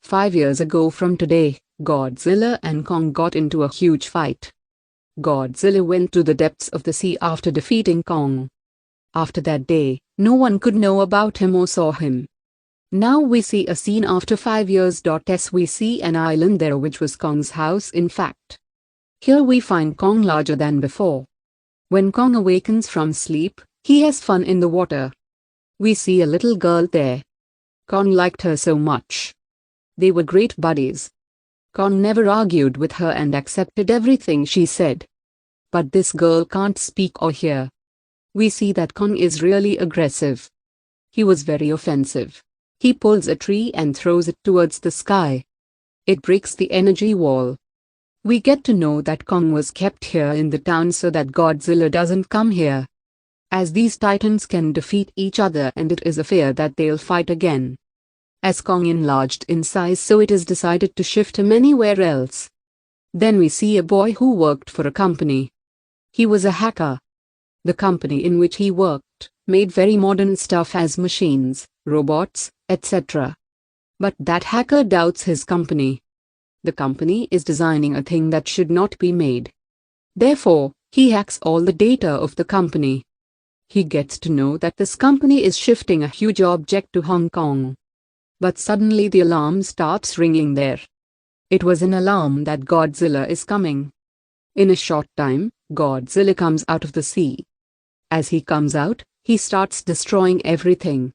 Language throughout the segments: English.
5 years ago from today, Godzilla and Kong got into a huge fight. Godzilla went to the depths of the sea after defeating Kong. After that day, no one could know about him or saw him. Now we see a scene after 5 years. As we see an island there which was Kong's house in fact. Here we find Kong larger than before. When Kong awakens from sleep, he has fun in the water. We see a little girl there. Kong liked her so much. They were great buddies. Kong never argued with her and accepted everything she said. But this girl can't speak or hear. We see that Kong is really aggressive. He was very offensive. He pulls a tree and throws it towards the sky. It breaks the energy wall. We get to know that Kong was kept here in the town so that Godzilla doesn't come here. As these titans can defeat each other and it is a fear that they'll fight again. As Kong enlarged in size, so it is decided to shift him anywhere else. Then we see a boy who worked for a company. He was a hacker. The company in which he worked made very modern stuff as machines, robots, etc. But that hacker doubts his company. The company is designing a thing that should not be made. Therefore, he hacks all the data of the company. He gets to know that this company is shifting a huge object to Hong Kong. But suddenly the alarm starts ringing there. It was an alarm that Godzilla is coming. In a short time, Godzilla comes out of the sea. As he comes out, he starts destroying everything.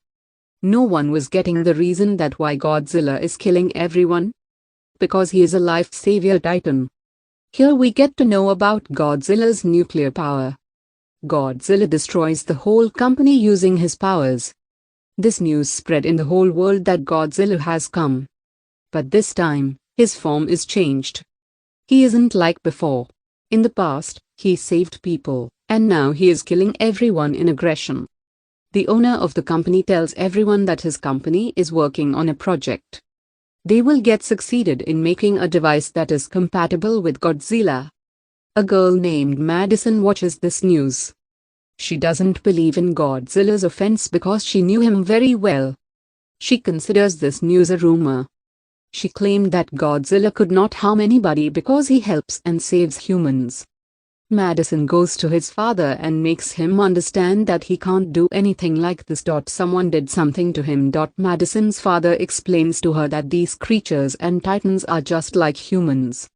No one was getting the reason that why Godzilla is killing everyone. Because he is a life savior titan. Here we get to know about Godzilla's nuclear power. Godzilla destroys the whole company using his powers. This news spread in the whole world that Godzilla has come. But this time, his form is changed. He isn't like before. In the past, he saved people, and now he is killing everyone in aggression. The owner of the company tells everyone that his company is working on a project. They will get succeeded in making a device that is compatible with Godzilla. A girl named Madison watches this news. She doesn't believe in Godzilla's offense because she knew him very well. She considers this news a rumor. She claimed that Godzilla could not harm anybody because he helps and saves humans. Madison goes to his father and makes him understand that he can't do anything like this. Someone did something to him. Madison's father explains to her that these creatures and titans are just like humans.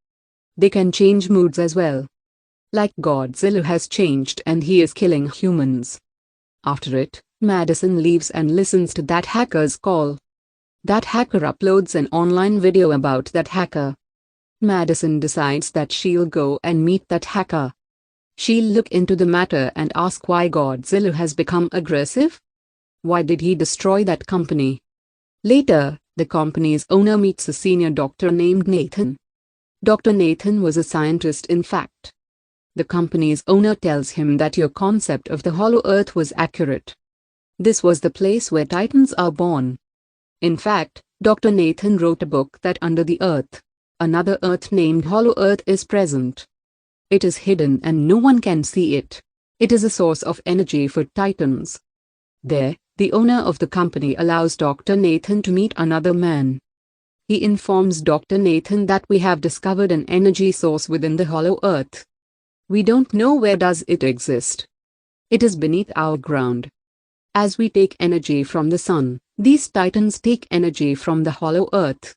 They can change moods as well. Like Godzilla has changed and he is killing humans. After it, Madison leaves and listens to that hacker's call. That hacker uploads an online video about that hacker. Madison decides that she'll go and meet that hacker. She'll look into the matter and ask why Godzilla has become aggressive. Why did he destroy that company? Later, the company's owner meets a senior doctor named Nathan. Dr. Nathan was a scientist in fact. The company's owner tells him that your concept of the hollow earth was accurate. This was the place where titans are born. In fact, Dr. Nathan wrote a book that under the earth, another earth named Hollow Earth is present. It is hidden and no one can see it. It is a source of energy for titans. There, the owner of the company allows Dr. Nathan to meet another man. He informs Dr. Nathan that we have discovered an energy source within the Hollow Earth. We don't know where does it exist. It is beneath our ground. As we take energy from the sun, these titans take energy from the Hollow Earth.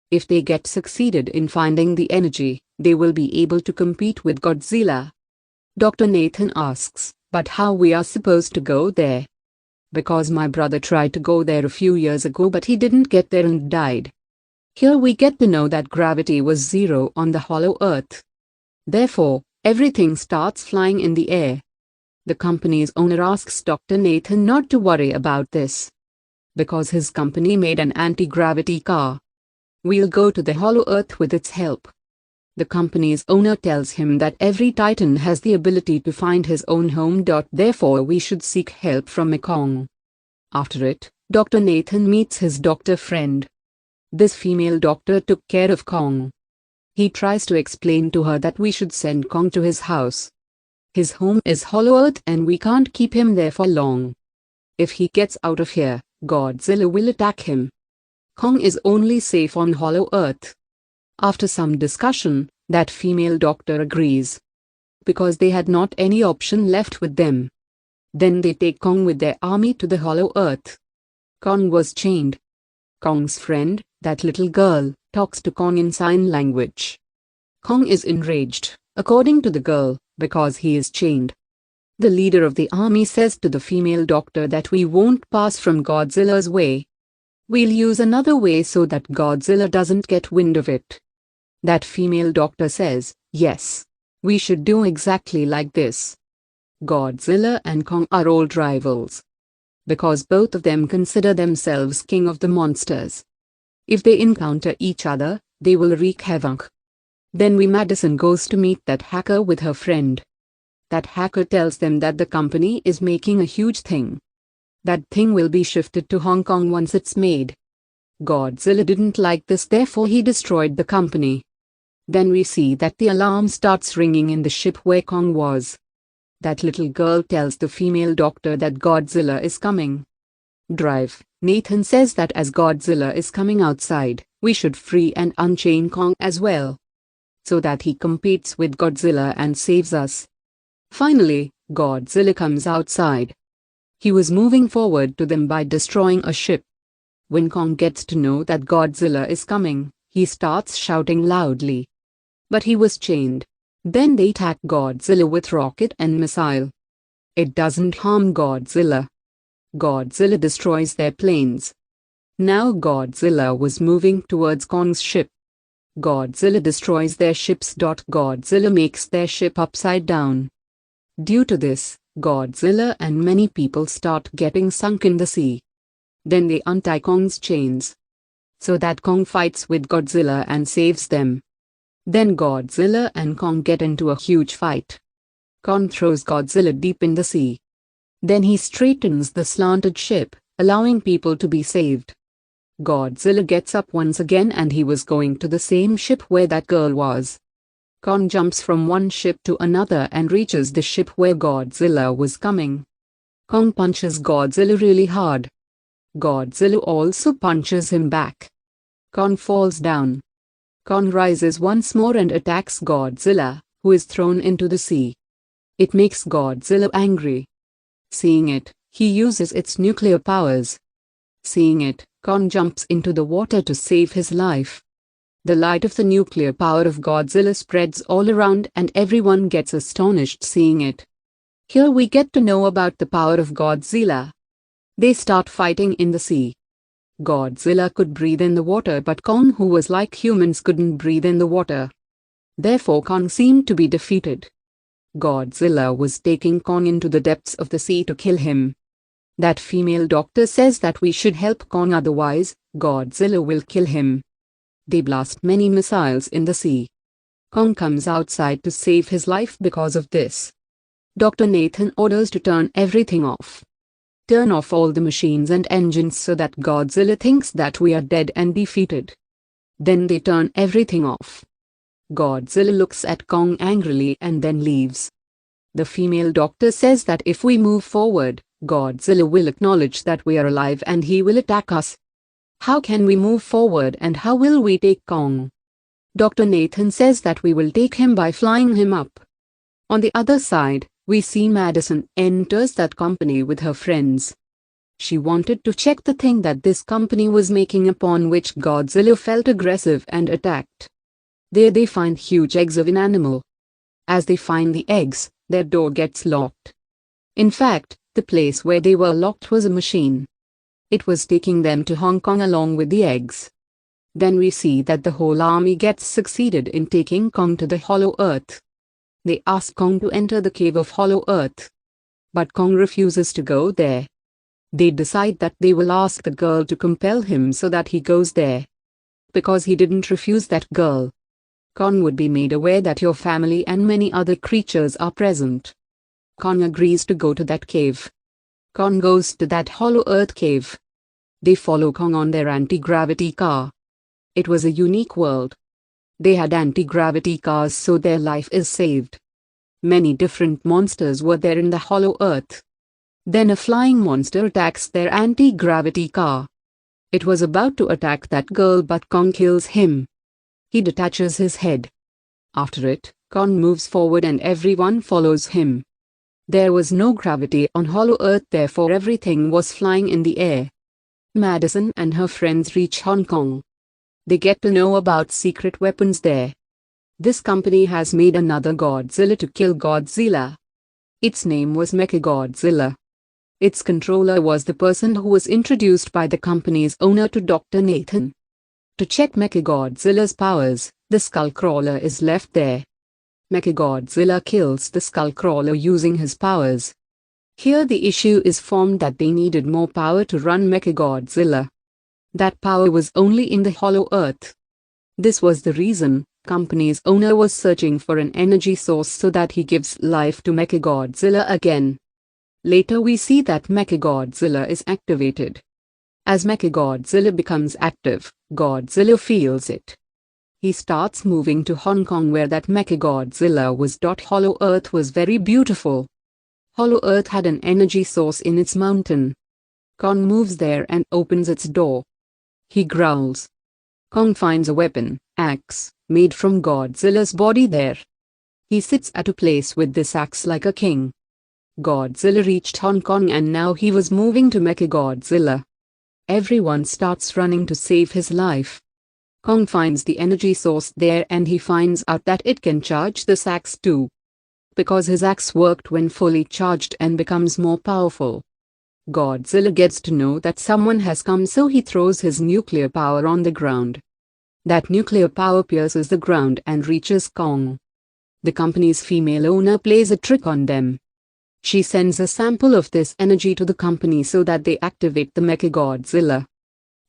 If they get succeeded in finding the energy, they will be able to compete with Godzilla. Dr. Nathan asks, but how we are supposed to go there? Because my brother tried to go there a few years ago but he didn't get there and died. Here we get to know that gravity was zero on the Hollow Earth. Therefore, everything starts flying in the air. The company's owner asks Dr. Nathan not to worry about this. Because his company made an anti-gravity car. We'll go to the Hollow Earth with its help. The company's owner tells him that every titan has the ability to find his own home. Therefore we should seek help from Kong. After it, Dr. Nathan meets his doctor friend. This female doctor took care of Kong. He tries to explain to her that we should send Kong to his house. His home is Hollow Earth and we can't keep him there for long. If he gets out of here, Godzilla will attack him. Kong is only safe on Hollow Earth. After some discussion, that female doctor agrees. Because they had not any option left with them. Then they take Kong with their army to the Hollow Earth. Kong was chained. Kong's friend, that little girl, talks to Kong in sign language. Kong is enraged, according to the girl, because he is chained. The leader of the army says to the female doctor that we won't pass from Godzilla's way. We'll use another way so that Godzilla doesn't get wind of it. That female doctor says, yes, we should do exactly like this. Godzilla and Kong are old rivals. Because both of them consider themselves king of the monsters. If they encounter each other, they will wreak havoc. Then Madison goes to meet that hacker with her friend. That hacker tells them that the company is making a huge thing. That thing will be shifted to Hong Kong once it's made. Godzilla didn't like this, therefore he destroyed the company. Then we see that the alarm starts ringing in the ship where Kong was. That little girl tells the female doctor that Godzilla is coming. Drive. Nathan says that as Godzilla is coming outside, we should free and unchain Kong as well. So that he competes with Godzilla and saves us. Finally, Godzilla comes outside. He was moving forward to them by destroying a ship. When Kong gets to know that Godzilla is coming, he starts shouting loudly. But he was chained. Then they attack Godzilla with rocket and missile. It doesn't harm Godzilla. Godzilla destroys their planes. Now Godzilla was moving towards Kong's ship. Godzilla destroys their ships. Godzilla makes their ship upside down. Due to this, Godzilla and many people start getting sunk in the sea. Then they untie Kong's chains. So that Kong fights with Godzilla and saves them. Then Godzilla and Kong get into a huge fight. Kong throws Godzilla deep in the sea. Then he straightens the slanted ship, allowing people to be saved. Godzilla gets up once again and he was going to the same ship where that girl was. Kong jumps from one ship to another and reaches the ship where Godzilla was coming. Kong punches Godzilla really hard. Godzilla also punches him back. Kong falls down. Kong rises once more and attacks Godzilla, who is thrown into the sea. It makes Godzilla angry. Seeing it, he uses its nuclear powers. Seeing it, Kong jumps into the water to save his life. The light of the nuclear power of Godzilla spreads all around and everyone gets astonished seeing it. Here we get to know about the power of Godzilla. They start fighting in the sea. Godzilla could breathe in the water, but Kong, who was like humans, couldn't breathe in the water. Therefore Kong seemed to be defeated. Godzilla was taking Kong into the depths of the sea to kill him. That female doctor says that we should help Kong, otherwise, Godzilla will kill him. They blast many missiles in the sea. Kong comes outside to save his life because of this. Dr. Nathan orders to turn everything off. Turn off all the machines and engines so that Godzilla thinks that we are dead and defeated. Then they turn everything off. Godzilla looks at Kong angrily and then leaves. The female doctor says that if we move forward, Godzilla will acknowledge that we are alive and he will attack us. How can we move forward and how will we take Kong? Dr. Nathan says that we will take him by flying him up. On the other side, we see Madison enters that company with her friends. She wanted to check the thing that this company was making, upon which Godzilla felt aggressive and attacked. There they find huge eggs of an animal. As they find the eggs, their door gets locked. In fact, the place where they were locked was a machine. It was taking them to Hong Kong along with the eggs. Then we see that the whole army gets succeeded in taking Kong to the Hollow Earth. They ask Kong to enter the cave of Hollow Earth. But Kong refuses to go there. They decide that they will ask the girl to compel him so that he goes there. Because he didn't refuse that girl, Kong would be made aware that your family and many other creatures are present. Kong agrees to go to that cave. Kong goes to that Hollow Earth cave. They follow Kong on their anti-gravity car. It was a unique world. They had anti-gravity cars, so their life is saved. Many different monsters were there in the Hollow Earth. Then a flying monster attacks their anti-gravity car. It was about to attack that girl, but Kong kills him. He detaches his head. After it, Kong moves forward and everyone follows him. There was no gravity on Hollow Earth, therefore everything was flying in the air. Madison and her friends reach Hong Kong. They get to know about secret weapons there. This company has made another Godzilla to kill Godzilla. Its name was Mechagodzilla. Its controller was the person who was introduced by the company's owner to Dr. Nathan. To check Mechagodzilla's powers, the Skullcrawler is left there. Mechagodzilla kills the Skullcrawler using his powers. Here the issue is formed that they needed more power to run Mechagodzilla. That power was only in the Hollow Earth. This was the reason company's owner was searching for an energy source so that he gives life to Mechagodzilla again. Later we see that Mechagodzilla is activated. As Mechagodzilla becomes active, Godzilla feels it. He starts moving to Hong Kong where that Mechagodzilla was. Hollow Earth was very beautiful. Hollow Earth had an energy source in its mountain. Kong moves there and opens its door. He growls. Kong finds a weapon, axe, made from Godzilla's body there. He sits at a place with this axe like a king. Godzilla reached Hong Kong and now he was moving to Mechagodzilla. Everyone starts running to save his life. Kong finds the energy source there and he finds out that it can charge this axe too. Because his axe worked when fully charged and becomes more powerful. Godzilla gets to know that someone has come, so he throws his nuclear power on the ground. That nuclear power pierces the ground and reaches Kong. The company's female owner plays a trick on them. She sends a sample of this energy to the company so that they activate the Mechagodzilla.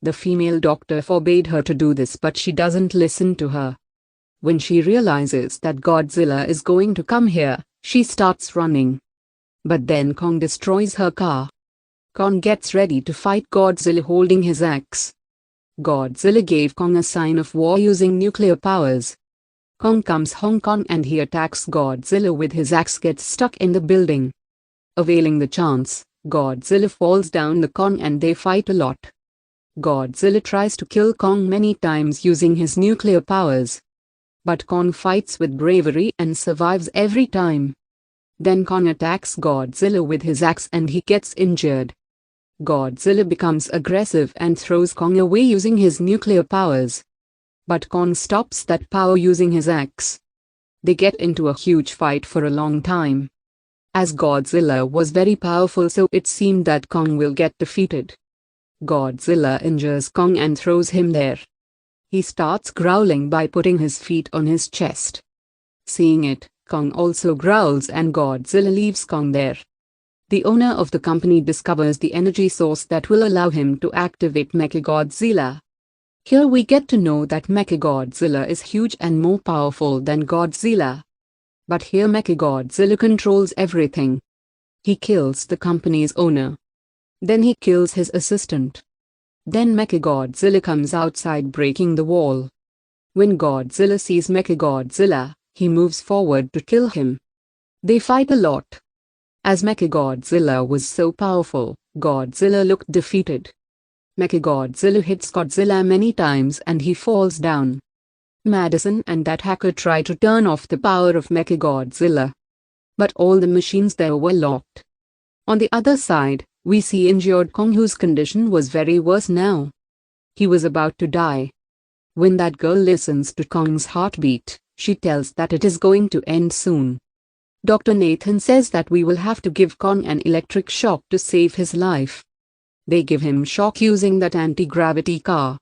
The female doctor forbade her to do this, but she doesn't listen to her. When she realizes that Godzilla is going to come here, she starts running. But then Kong destroys her car. Kong gets ready to fight Godzilla holding his axe. Godzilla gave Kong a sign of war using nuclear powers. Kong comes Hong Kong and he attacks Godzilla with his axe, gets stuck in the building. Availing the chance, Godzilla falls down the Kong and they fight a lot. Godzilla tries to kill Kong many times using his nuclear powers. But Kong fights with bravery and survives every time. Then Kong attacks Godzilla with his axe and he gets injured. Godzilla becomes aggressive and throws Kong away using his nuclear powers. But Kong stops that power using his axe. They get into a huge fight for a long time. As Godzilla was very powerful, so it seemed that Kong will get defeated. Godzilla injures Kong and throws him there. He starts growling by putting his feet on his chest. Seeing it, Kong also growls and Godzilla leaves Kong there. The owner of the company discovers the energy source that will allow him to activate Mechagodzilla. Here we get to know that Mechagodzilla is huge and more powerful than Godzilla. But here Mechagodzilla controls everything. He kills the company's owner. Then he kills his assistant. Then Mechagodzilla comes outside breaking the wall. When Godzilla sees Mechagodzilla, he moves forward to kill him. They fight a lot. As Mechagodzilla was so powerful, Godzilla looked defeated. Mechagodzilla hits Godzilla many times and he falls down. Madison and that hacker try to turn off the power of Mechagodzilla. But all the machines there were locked. On the other side, we see injured Kong, whose condition was very worse now. He was about to die. When that girl listens to Kong's heartbeat, she tells that it is going to end soon. Dr. Nathan says that we will have to give Kong an electric shock to save his life. They give him shock using that anti-gravity car.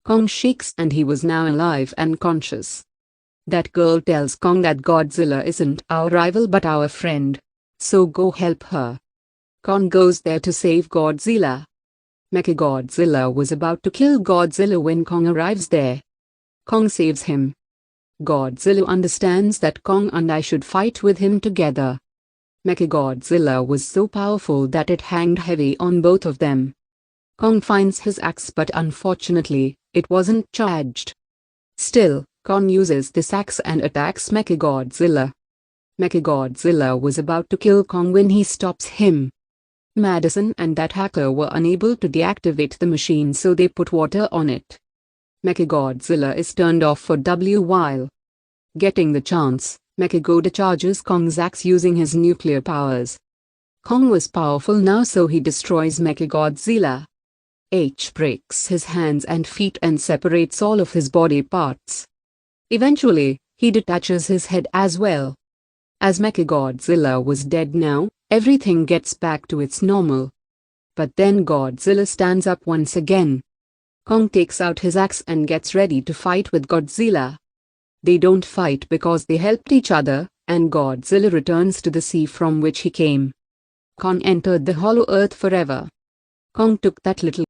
Kong shakes and he was now alive and conscious. That girl tells Kong that Godzilla isn't our rival but our friend. So go help her. Kong goes there to save Godzilla. Mechagodzilla was about to kill Godzilla when Kong arrives there. Kong saves him. Godzilla understands that Kong and I should fight with him together. Mechagodzilla was so powerful that it hanged heavy on both of them. Kong finds his axe, but unfortunately, it wasn't charged. Still, Kong uses this axe and attacks Mechagodzilla. Mechagodzilla was about to kill Kong when he stops him. Madison and that hacker were unable to deactivate the machine, so they put water on it. Mechagodzilla is turned off for a while. Getting the chance, Mechagodzilla charges Kong's axe using his nuclear powers. Kong was powerful now, so he destroys Mechagodzilla. H breaks his hands and feet and separates all of his body parts. Eventually, he detaches his head as well. As Mechagodzilla was dead now, everything gets back to its normal. But then Godzilla stands up once again. Kong takes out his axe and gets ready to fight with Godzilla. They don't fight because they helped each other, and Godzilla returns to the sea from which he came. Kong entered the Hollow Earth forever. Kong took that little